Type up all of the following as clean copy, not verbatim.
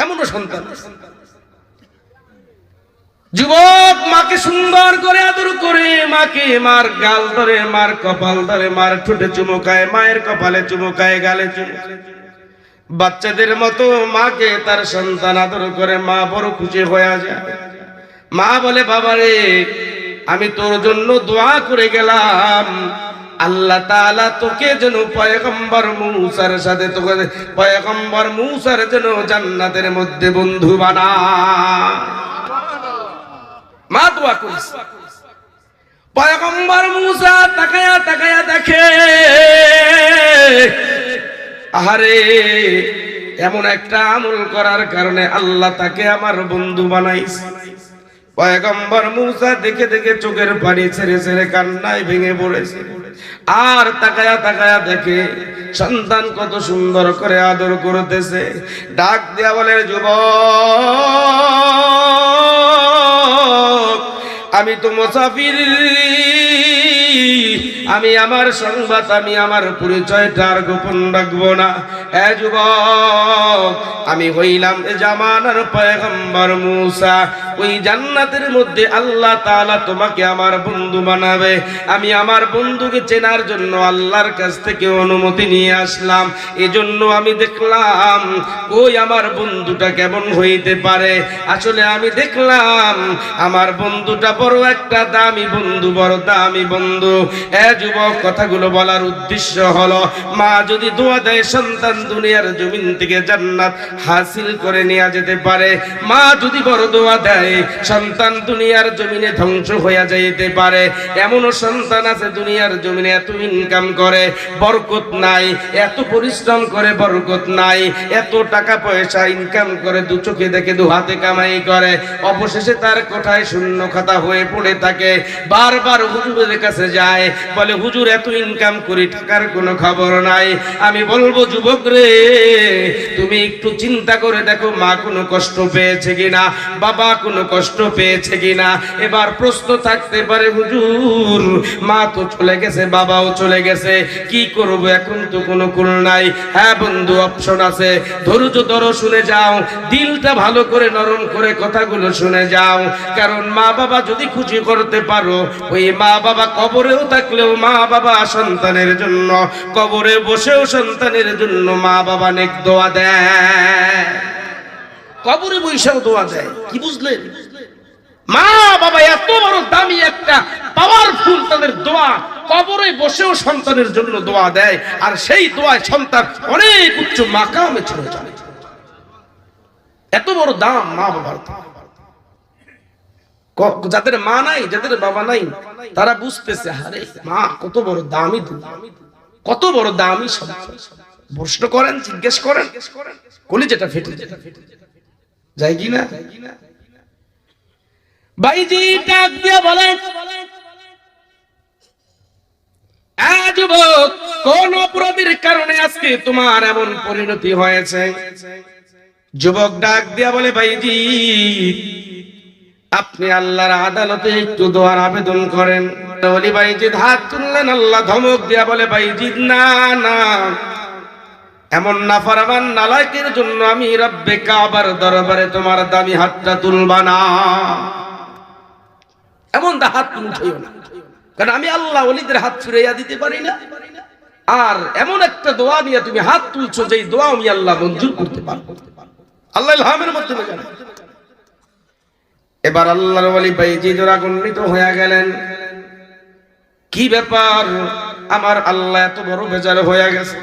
এমনও সন্তান। যুবক মাকে সুন্দর করে আদর করে, মাকে মার গাল ধরে, মার কপাল ধরে, মার ঠোঁটে চুমুকায়, মায়ের কপালে চুমুকায়, গালে চুমুকায়। বাচ্চাদের মতো মাকে তার সন্তান আদর করে, মা বড় খুশি হয়ে যায়। মা বলে, বাবা রে, আমি তোর জন্য দোয়া করে গেলাম, আল্লাহ তাআলা তোকে যেন পয়গম্বর মূসার সাথে, তোকে পয়গম্বর মূসার যেন জান্নাতের মধ্যে বন্ধু বানায়। মা দোয়া করেছে। পয়গম্বর মূসা তাকায়া তাকায়া দেখে, আহারে, এমন একটা আমল করার কারণে আল্লাহ তাকে আমার বন্ধু বানাইছে। পয়গম্বর মূসা দেখে দেখে চোখের পানি ছেড়ে ছেড়ে কান্নায় ভেঙে পড়েছে। আর তাকায়া তাকায়া দেখে সন্তান কত সুন্দর করে আদর করতেছে। ডাক দিয়া বলে, যুবক, আমি তো মুসাফির, আমি আমার সংবাদ, আমি আমার পরিচয়টা আর গোপন রাখবো না। এ যুবক, আমি হইলাম এ জামানার পয়গম্বর মূসা। ওই জান্নাতের মধ্যে আল্লাহ তাআলা তোমাকে আমার বন্ধু বানাবে। আমি আমার বন্ধুকে চেনার জন্য আল্লাহর কাছ থেকে অনুমতি নিয়ে আসলাম। এজন্য আমি দেখলাম কই আমার বন্ধুটা কেমন হইতে পারে। আসলে আমি দেখলাম আমার বন্ধুটা বড় একটা দামি বন্ধু, বড় দামি বন্ধু। এ যুবক, কথাগুলো বলার উদ্দেশ্য হলো, মা যদি দোয়া দেয় সন্তান দুনিয়ার জমিন থেকে জান্নাত হাসিল করে নিয়ে যেতে পারে। মা যদি বড় দোয়া দেয় সন্তান দুনিয়ার জমিনে ধ্বংস হয়ে যাইতে পারে। এমনও সন্তান আছে দুনিয়ার জমিনে এত ইনকাম করে বরকত নাই, এত পরিশ্রম করে বরকত নাই, এত টাকা পয়সা ইনকাম করে, দু চোখে দেখে দু হাতে কামাই করে, অবশেষে তার কোঠায় শূন্য খাতা হয়ে পড়ে থাকে। বারবার হুজুরের কাছে যায়, বলে, হুজুর, এত ইনকাম করি, টাকার কোনো খবর নাই। আমি বলবো, যুবক রে, তুমি একটু চিন্তা করে দেখো, মা কোনো কষ্ট পেয়েছে কিনা, বাবা কোনো কষ্ট পেয়েছে কিনা। এবার প্রশ্ন থাকতে পারে, হুজুর, মা তো চলে গেছে, বাবাও চলে গেছে, কি করব, এখন তো কোনো কুল নাই। হ্যাঁ বন্ধু, অপশন আছে। ধৈর্য ধরো, শুনে যাও, দিলটা ভালো করে নরম করে কথাগুলো শুনে যাও। কারণ মা বাবা যদি খুশি করতে পারো, ওই মা বাবা কবরেও থাকলেও মা বাবা সন্তানের জন্য, কবরে বসেও সন্তানের জন্য মা বাবা নেক দোয়া দেয়, কবরে বসেও দোয়া দেয়। কি বুঝলেন? মা বাবা এত বড় দামি একটা পাওয়ারফুল, তাদের দোয়া কবরে বসেও সন্তানের জন্য দোয়া দেয়, আর সেই দোয়ায় সন্তান অনেক উচ্চ মাকামে চলে যায়। এত বড় দাম মা বাবার। যাদের মা নাই, যাদের বাবা নাই, তারা বুঝতেছে, আরে মা কত বড় দামি, কত বড় দামি সন্তান। প্রশ্ন করেন, জিজ্ঞেস করেন, কলিজাটা ফেটে যায় কি না? ভাইজি ডাক দিয়ে বলেন, যুবক, কোন অপরাধের কারণে আজকে তোমার এমন পরিণতি হয়েছে? যুবক ডাক দিয়া বলে, ভাইজি, আপনি আল্লাহর আদালতে একটু দোয়ার আবেদন করেন। বলি, ভাইজি হাত তুললেন। আল্লাহ ধমক দিয়া বলে, ভাইজি, না না, এমন নাফরমান নালায়েকের জন্য আমি রব্বে কাবার দরবারে তোমার দামি হাতটা তুলবা না। এমন হাত উঠাইও না, কারণ আমি আল্লাহ ওলিদের হাত ফিরাইয়া দিতে পারি না। আর এমন একটা দোয়া নিয়ে তুমি হাত তুলছো, যেই দোয়া আমি আল্লাহ মঞ্জুর করতে পারবো। আল্লাহ ইলহামের মাধ্যমে জানেন। এবার আল্লাহর ওলি বাইজিদ রাগান্বিত হয়ে গেলেন। কি ব্যাপার, আমার আল্লাহ এত বড় বেজার হয়ে গেছে?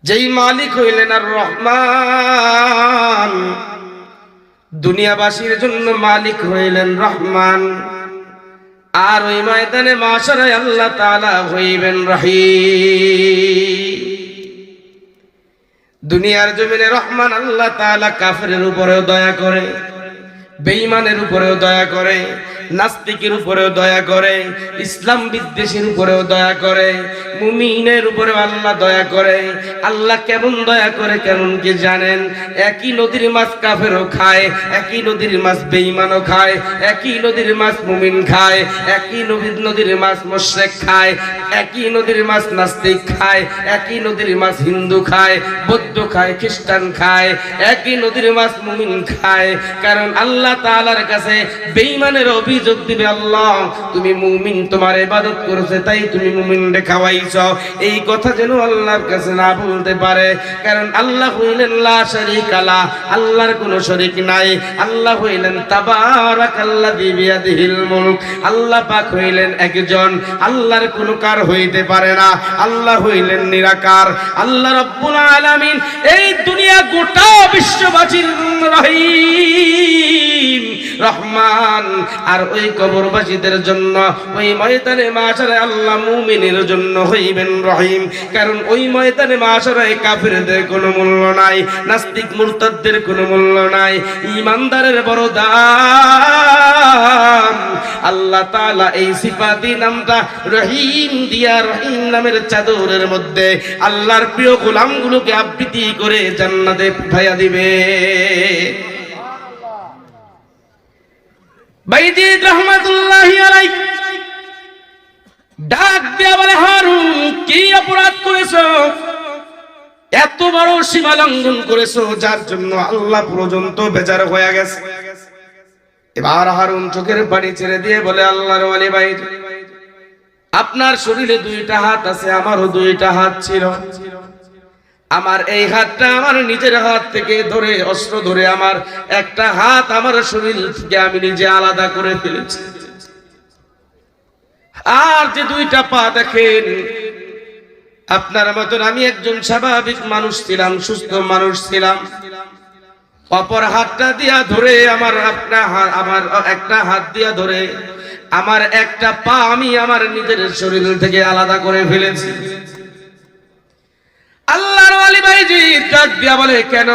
যেই মালিক হইলেন আর রহমান, দুনিয়াবাসীর জন্য মালিক হইলেন রহমান, আর ওই ময়দানে মাশারে আল্লাহ তাআলা হইবেন রহিম। দুনিয়ার জমিনে রহমান আল্লাহ তাআলা কাফেরের উপরেও দয়া করে, বেঈমানের উপরেও দয়া করে, নাস্তিকের উপরেও দয়া করে, ইসলাম বিদ্বেষীর উপরেও দয়া করে, মুমিনের উপরেও আল্লাহ দয়া করে। আল্লাহ কেমন দয়া করে কেমন কি জানেন? একই নদীর মাছ কাফেরও খায়, একই নদীর মাছ বেঈমানও খায়, একই নদীর মাছ মুমিন খায়, একই নদীর মাছ মুশরিক খায়, একই নদীর মাছ নাস্তিক খায়, একই নদীর মাছ হিন্দু খায়, বৌদ্ধ খায়, খ্রিস্টান খায়, একই নদীর মাছ মুমিন খায়। কারণ আল্লাহ তাআলার কাছে বেঈমানের অভিযোগ দিবে, আল্লাহ তুমি মুমিন, তোমার ইবাদত করেছে তাই তুমি মুমিনকে খাওয়াইছো। এই কথা যেন আল্লাহর কাছে না বলতে পারে। কারণ আল্লাহ হইলেন লা শারীকা লা, আল্লাহর কোনো শরীক নাই। আল্লাহ হইলেন তাবারাকাল্লাযী বিয়াদিহিল মুলক, আল্লাহ পাক হইলেন একজন, আল্লাহর কোনো কার হইতে পারে না। আল্লাহ হইলেন নিরাকার। আল্লাহ রাব্বুল আলামিন এই দুনিয়া গোটা বিশ্ববাসীর রহিম রহমান, আর ওই কবরবাসীদের জন্য ওই ময়দানে মাশারে আল্লাহ মুমিনের জন্য হইবেন রহিম। কারণ ওই ময়দানে মাশারে কাফিরদের কোনো মূল্য নাই, নাস্তিক মুরতাদদের কোনো মূল্য নাই, ঈমানদারের বড় দাম। আল্লাহ তাআলা এই সিফাতি নামটা রহিম দিয়া, রহিম নামের চাদরের মধ্যে আল্লাহর প্রিয় গোলামগুলোকে আবৃত্তি করে জান্নাতে পাঠাইয়া দিবে। বাইজিদ রহমাতুল্লাহি আলাইহি ডাক দিয়া বলে, হারুন কি অপরাধ করেছো? এত বড় সীমা লঙ্ঘন করেছো যার জন্য আল্লাহ পর্যন্ত বেজার হয়ে গেছে। এবার হারুন চোখের পানি ছেড়ে দিয়ে বলে, আল্লাহর ওয়ালি ভাই, আপনার শরীরে দুইটা হাত আছে, আমারও দুইটা হাত ছিল। আমার এই হাতটা আমার নিজের হাত থেকে ধরে, অস্ত্র ধরে আমার একটা হাত আমার শরীর থেকে আমি নিজে আলাদা করে ফেলেছি। আর যে দুইটা পা দেখেন, আপনার মতন আমি একজন স্বাভাবিক মানুষ ছিলাম, সুস্থ মানুষ ছিলাম। অপর হাতটা দিয়া ধরে আমার একটা হাত দিয়া ধরে আমার একটা পা আমি আমার নিজের শরীর থেকে আলাদা করে ফেলেছি। আল্লাহর ওয়ালি ভাইজি ডাক দিয়া বলে, কেন?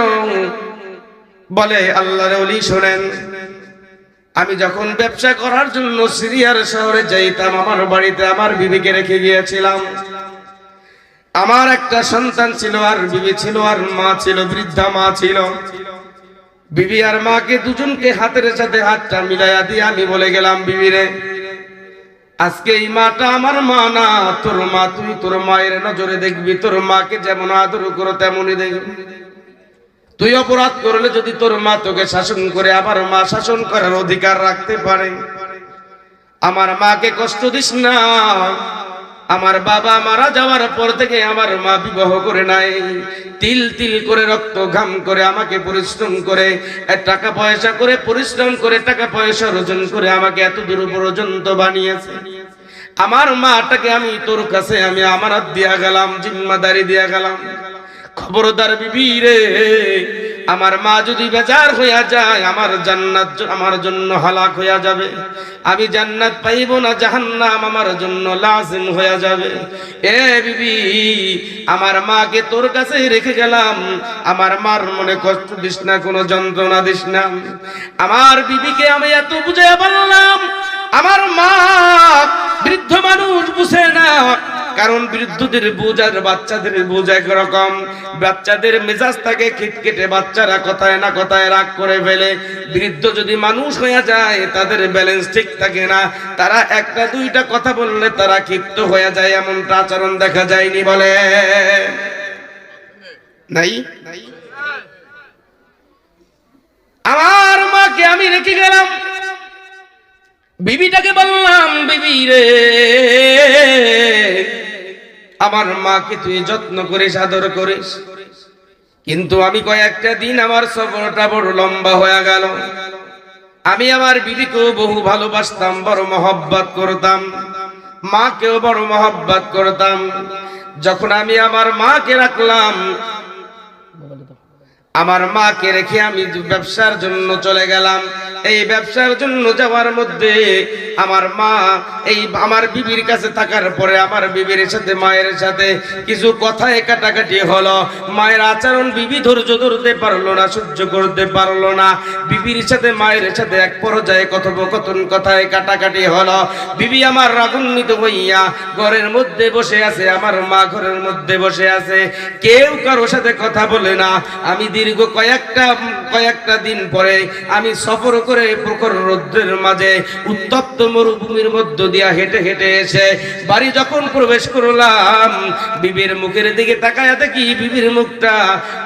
বলে, আল্লাহর ওয়ালি শোনেন, আমি যখন ব্যবসা করার জন্য সিরিয়ার শহরে যাইতাম, আমার বাড়িতে আমার বিবিকে রেখে গিয়েছিলাম। আমার একটা সন্তান ছিল, আর বিবি ছিল, আর মা ছিল, বৃদ্ধা মা ছিল। বিবি আর মাকে দুজনকে হাতের সাথে হাতটা মিলাইয়া দিয়ে আমি বলে গেলাম, বিবিরে, আজকে এই মাটা আমার মা না, তোর মা। তুই তোর মায়ের নজরে দেখবি, তোর মাকে যেমন আদর করো তেমনই দেখবি। তুই অপরাধ করলে যদি তোর মা তোকে শাসন করে, আবার মা শাসন করার অধিকার রাখতে পারে। আমার মাকে কষ্ট দিস না। আমার বাবা মারা যাওয়ার পর থেকে আমার মা বিবাহ করে নাই, তিল তিল করে রক্ত ঘাম করে আমাকে পরিশ্রম করে, টাকা পয়সা করে পরিশ্রম করে, টাকা পয়সা অর্জন করে আমাকে এত দূর পর্যন্ত বানিয়েছে। আমার মাটাকে আমি তোর কাছে আমি আমানত দিয়া গেলাম, জিম্মাদারি দিয়া গেলাম। খবরদার বিবি রে, আমার মা যদি বেজার হইয়া যায়, আমার জান্নাত আমার জন্য হালাক হইয়া যাবে। আমি জান্নাত পাইব না, জাহান্নাম আমার জন্য লাজিম হইয়া যাবে। এ বিবি, আমার মাকে তোর কাছে রেখে গেলাম, আমার মার মনে কষ্ট দিস না, কোনো যন্ত্রণা দিস না। আমার বিবিকে আমি এত বুঝাইয়া বললাম, আমার মা বৃদ্ধ মানুষ বুঝে না। কারণ বৃদ্ধদের বুঝ আর বাচ্চাদের বুঝ একরকম। বাচ্চাদের মেজাজ থাকে খিটখিটে, বাচ্চারা কথায় না কথায় রাগ করে ফেলে। বৃদ্ধ যদি মানুষ হয়ে যায়, তাদের ব্যালেন্স ঠিক থাকে না। তারা একটা দুইটা কথা বললে তারা ক্ষিপ্ত হয়ে যায়, এমনটা আচরণ দেখা যায়নি বলে নাই? আমার মাকে আমি রেখে গেলাম, বিবিটাকে বললাম, বিবি রে, আমার মাকে তুই যত্ন করিস, আদর করিস। কিন্তু আমি কয়েকটা দিন আমার সফরটা বড় লম্বা হয়ে গেল। আমি আমার বিবিকেও বহু ভালোবাসতাম, বড় মহব্বত করতাম, মাকেও বড় মহব্বত করতাম। যখন আমি আমার মাকে রাখলাম, আমার মাকে রেখে আমি ব্যবসার জন্য চলে গেলাম। এই ব্যবসার জন্য যাওয়ার মধ্যে আমার মা এই আমার বিবির কাছে থাকার পরে আমার বিবির সাথে মায়ের সাথে কিছু কথায় কাটাকাটি হলো। মায়ের আচরণ বিবি ধৈর্য ধরতে পারলো না, সহ্য করতে পারলো না। বিবির সাথে মায়ের সাথে এক পর্যায়ে কথোপকথন কথায় কাটাকাটি হলো। বিবি আমার রাগান্বিত হইয়া ঘরের মধ্যে বসে আছে, আমার মা ঘরের মধ্যে বসে আছে, কেউ কারোর সাথে কথা বলে না। আমি দীর্ঘ কয়েকটা দিন পরে আমি সফর করে প্রখর রৌদ্রের মাঝে উত্তপ্ত মরুভূমির মধ্য দিয়া হেঁটে হেঁটে এসে বাড়ি যখন প্রবেশ করলাম, বিবির মুখের দিকে তাকায়া দেখি বিবির মুখটা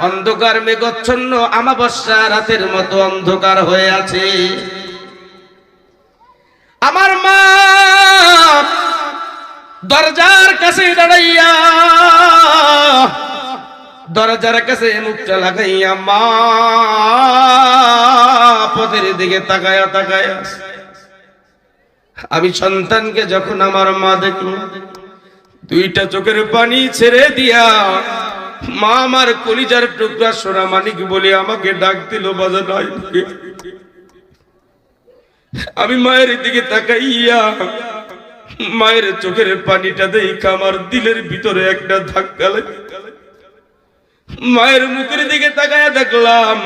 অন্ধকার মেঘাচ্ছন্ন আমাবস্যা রাতের মতো অন্ধকার হয়ে আছে। আমার মা দরজার কাছে দাঁড়াইয়া দরজার কাছে মুখটা লাগাইয়া মা পথের দিকে তাকায়া তাকায়া। আমি সন্তানকে যখন আমার মা দেখল, দুইটা চোখের পানি ছেড়ে দিয়া মা আমার কলিজার টুকরা সোনা মানিক বলে আমাকে ডাক দিল, বাজা নাই। আমি মায়ের দিকে তাকাইয়া মায়ের চোখের পানিটা দেখা আমার দিলের ভিতরে একটা ধাক্কা লাগে। মায়ের মুখের দিকে তাকাইয়া দেখলাম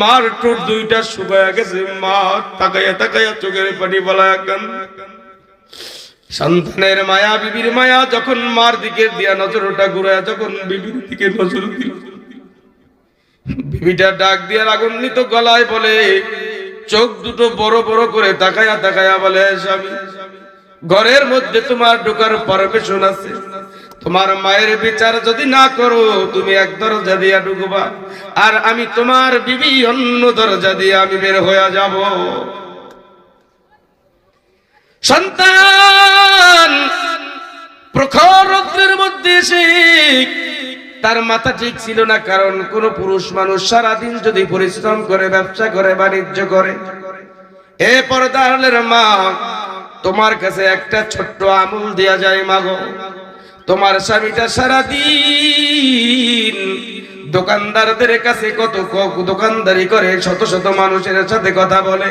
মার ঠোঁট দুইটা শুকায়া গেছে। মা তাকাইয়া তাকাইয়া চোখের পানি বলায়া কান। সন্তানের মায়া, বিবির মায়া যখন মার দিকে দিয়া নজরটা ঘুরায়া যখন বিবির দিকে নজর দিল, বিবিটা ডাক দিয়া রাগান্বিত গলায় বলে, চোখ দুটো বড় বড় করে তাকায়া তাকায়া বলে, স্বামী ঘরের মধ্যে তোমার ঢোকার পারমিশন আছে। তোমার মায়ের বিচার যদি না করো তুমি এক দরজা দিয়া ঢুকবা, আর আমি তোমার বিবি অন্য দরজা দিয়ে আমি বের হয়ে যাব। সন্তান প্রখর রৌদ্রের মধ্যে এসে তার মাথা ঠিক ছিল না, কারণ কোন পুরুষ মানুষ সারাদিন যদি পরিশ্রম করে, ব্যবসা করে, বাণিজ্য করে, এ পর্দার মা তোমার কাছে একটা ছোট্ট আমল দেয়া যায়। মাগো, তোমার স্বামীটা সারাদিন দোকানদারদের কাছে কত দোকানদারি করে, শত শত মানুষের সাথে কথা বলে,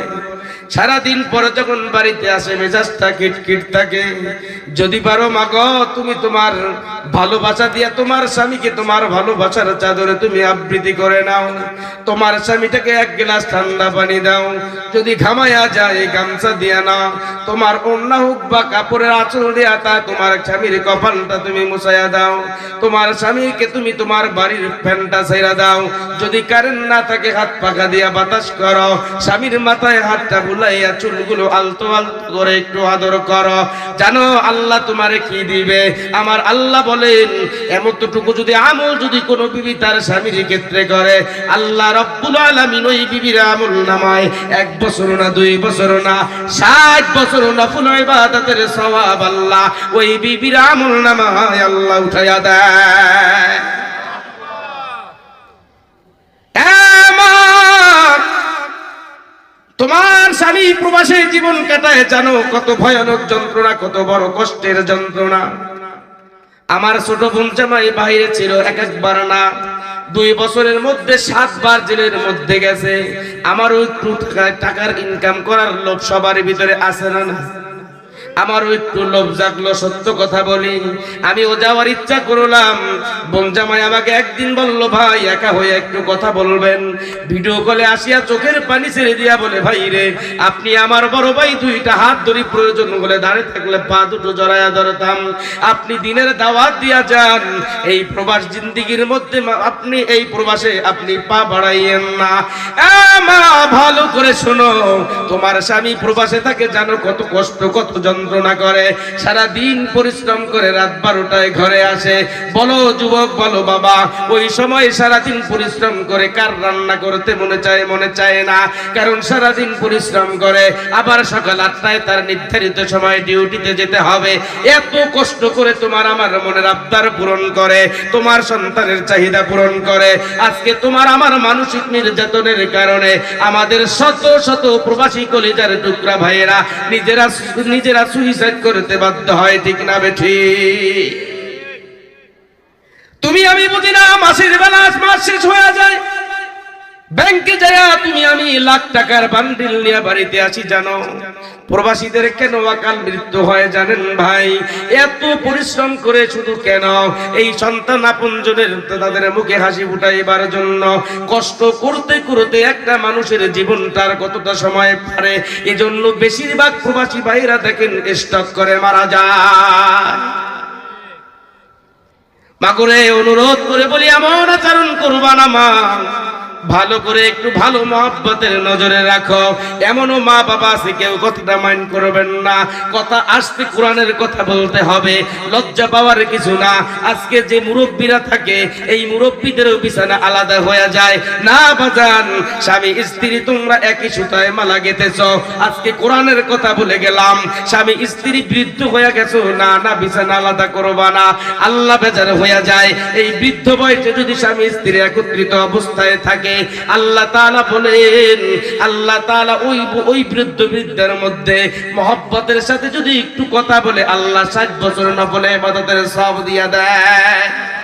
সারাদিন পরে যখন বাড়িতে আসে মেজাজটা কিটকিট থাকে। যদি পারো মাগো তুমি তোমার ভালোবাসা দিয়া তোমার স্বামীকে তোমার ভালোবাসার চাদরে তুমি আবৃত্তি করে নাও। তোমার স্বামীটাকে এক গ্লাস ঠান্ডা পানি দাও, যদি ঘামায়া যায় গামছা দিয়া নাও, তোমার ওড়না হোক বা কাপড়ের আঁচল দিয়া তা তোমার স্বামীর কপালটা তুমি মুছাইয়া দাও। তোমার স্বামীকে তুমি তোমার বাড়ির ফ্যানটা ছাইরা দাও। যদি কারেন্ট না থাকে হাত পাখা দিয়া বাতাস করো, স্বামীর মাথায় হাতটা বুলাইয়া চুলগুলো আলতো আলতো করে একটু আদর করো। জানো আল্লাহ তোমারে কি দিবে? আমার আল্লাহ বলেন, এমতটুকু যদি আমল যদি কোনো বিবি তার স্বামীর ক্ষেত্রে করে, আল্লাহ রব্বুল আলামিন ওই বিবির আমল নামায় 1 বছর না 2 বছর না 60 বছর নফল ইবাদতের সওয়াব আল্লাহ ওই বিবির আমল নামায় আল্লাহ উঠাইয়া দেয়। তোমার স্বামী প্রবাসে জীবন কাটায়, জানো কত ভয়ানক যন্ত্রণা, কত বড় কষ্টের যন্ত্রণা। আমার ছোট বোন জামাই বাইরে ছিল, একবার না 2 বছরের মধ্যে 7 বার জেলের মধ্যে গেছে। আমারও একটু টাকার ইনকাম করার লোভ সবার ভিতরে আছে না? আমারও একটু লোভ জাগলো, সত্য কথা বলি। আমিও যাওয়ার ইচ্ছা করলাম। বোন জামাই আমাকে একদিন বলল, ভাই একা হয়ে একটু কথা বলবেন। ভিডিও কলে আসিয়া চোখের পানি ছেড়ে দিয়া বলে, ভাই রে আপনি আমার বড় ভাই, 2টা হাত ধরি, প্রয়োজন হলে দাঁড়িয়ে থাকলে পা দুটো জড়াইয়া ধরতাম। আপনি দিনের দাওয়াত দিয়া যান, এই প্রবাস জিন্দিগির মধ্যে আপনি এই প্রবাসে আপনি পা বাড়াইয়েন না। মা ভালো করে শোনো, তোমার স্বামী প্রবাসে থাকে, জানো কত কষ্ট, কত যন্ত্রণা করে, সারা দিন পরিশ্রম করে রাত 12টায় ঘরে আসে। বলো যুবক, বলো বাবা, ওই সময় সারা দিন পরিশ্রম করে কার রান্না করতে মনে চায়? মনে চায় না, কারণ সারা দিন পরিশ্রম করে, আবার সকাল 8টায় তার নির্ধারিত সময় ডিউটিতে যেতে হবে। এত কষ্ট করে তোমার আমার মনের আবদার পূরণ করে, তোমার সন্তানের চাহিদা পূরণ করে। আজকে তোমার আমার মানসিক নির্যাতনের কারণে আমাদের শত শত প্রবাসী কলিজার টুকরা ভাইয়েরা নিজেরা সুইসাইড করতে বাধ্য হয়, ঠিক না বেঠি? তুমি আমি বুঝি না, মাসের বেলা মাস শেষ হয়ে যায়, ব্যাংকে যায়া তুমি আমি লাখ টাকার বান্ডিল নিয়ে বাড়িতে আসি, জানো প্রবাসীদের কেন অকাল মৃত্যু হয় জানেন ভাই? এত পরিশ্রম করে শুধু কেন? এই সন্তান আপনজনের তাদের মুখে হাসি ফুটাইবার জন্য কষ্ট করতে করতে একটা মানুষের জীবনটার কতটা সময় পারে। এজন্য বেশিরভাগ প্রবাসী ভাইরা দেখেন স্টক করে মারা যায়। মা করে অনুরোধ করে বলি, এমন আচরণ করবা না মা, ভালো করে একটু ভালো মহব্বতের নজরে রাখো। এমনও মা বাবা আছে কেউ কথাটা মাইন্ড করবেন না, কথা আসতে কোরআনের কথা বলতে হবে, লজ্জা পাওয়ার কিছু না। আজকে যে মুরব্বীরা থাকে এই মুরব্বীদেরও বিছানা আলাদা হয়ে যায় না বাজান। স্বামী স্ত্রী তোমরা একই সুতায় মালা গেঁথেছ, আজকে কোরআনের কথা বলে গেলাম, স্বামী স্ত্রী বৃদ্ধ হয়ে গেছো, না না বিছানা আলাদা করবা না, আল্লাহ বেজার হয়ে যায়। এই বৃদ্ধ বয়সে যদি স্বামী স্ত্রী একত্রিত অবস্থায় থাকে, আল্লাহ তাআলা বলেন, আল্লাহ তাআলা ওই বৃদ্ধ বৃদ্ধার মধ্যে মহব্বতের সাথে যদি একটু কথা বলে, আল্লাহ 60 বছর নফল ইবাদতের সওয়াব দিয়া দেয়।